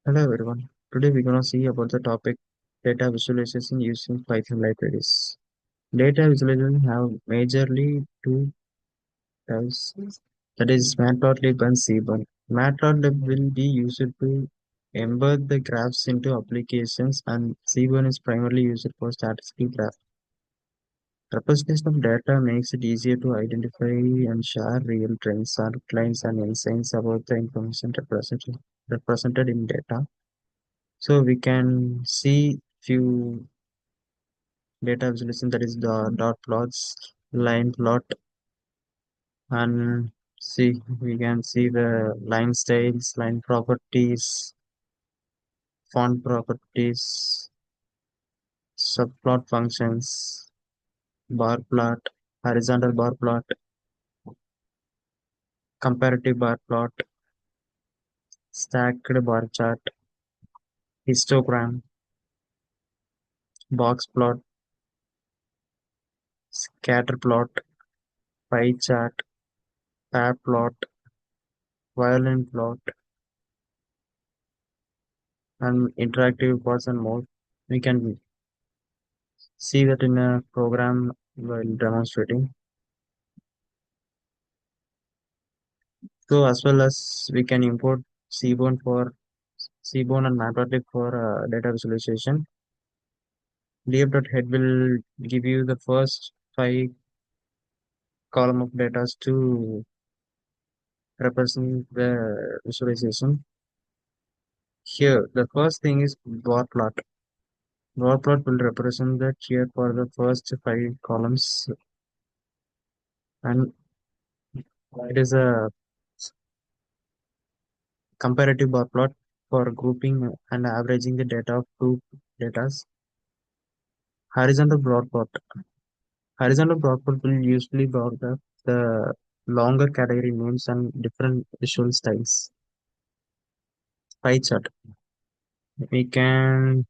Hello everyone. Today we're gonna see about the topic data visualization using Python libraries. Data visualization have majorly two types, that is Matplotlib and Seaborn. Matplotlib will be used to embed the graphs into applications, and Seaborn is primarily used for statistical graph. Representation of data makes it easier to identify and share real trends, outlines, and insights about the information represented in data. So we can see few data visualization, that is the dot plots, line plot, and see we can see the line styles, line properties, font properties, subplot functions, bar plot, horizontal bar plot, comparative bar plot, stacked bar chart, histogram, box plot, scatter plot, pie chart, pair plot, violin plot, and interactive plots and more. We can see that in a program while demonstrating. So as well as we can import Seaborn for Seaborn and Matplotlib for data visualization. df.head will give you the first five column of data to represent the visualization. Here, the first thing is bar plot. Bar plot will represent the here for the first five columns, and it is a comparative bar plot for grouping and averaging the data of two datas. Horizontal broad plot. Horizontal broad plot will usually broad the longer category names and different visual styles. Pie chart. We can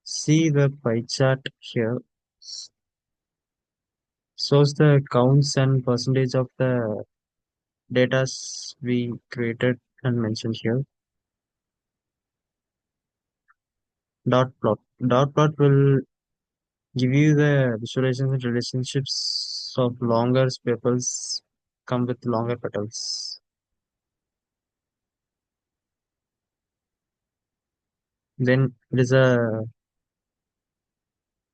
see the pie chart here. Shows the counts and percentage of the data we created and mentioned here. Dot plot. Dot plot will give you the visualizations and relationships of longer sepals come with longer petals. Then it is a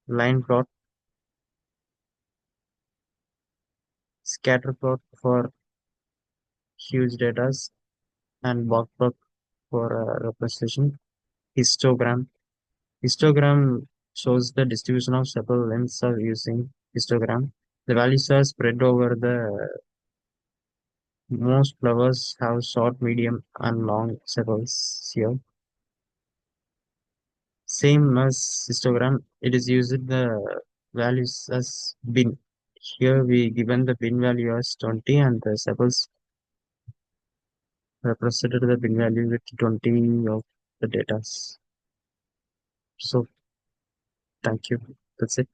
line plot, scatter plot for huge data, and box plot for representation. Histogram. Histogram shows the distribution of sepal lengths of using histogram. The values are spread over the most flowers have short, medium, and long sepals here. Same as histogram, it is used the values as bin. Here we given the bin value as 20 and the sepals represented the bin value with 20 of the data. So thank you. That's it.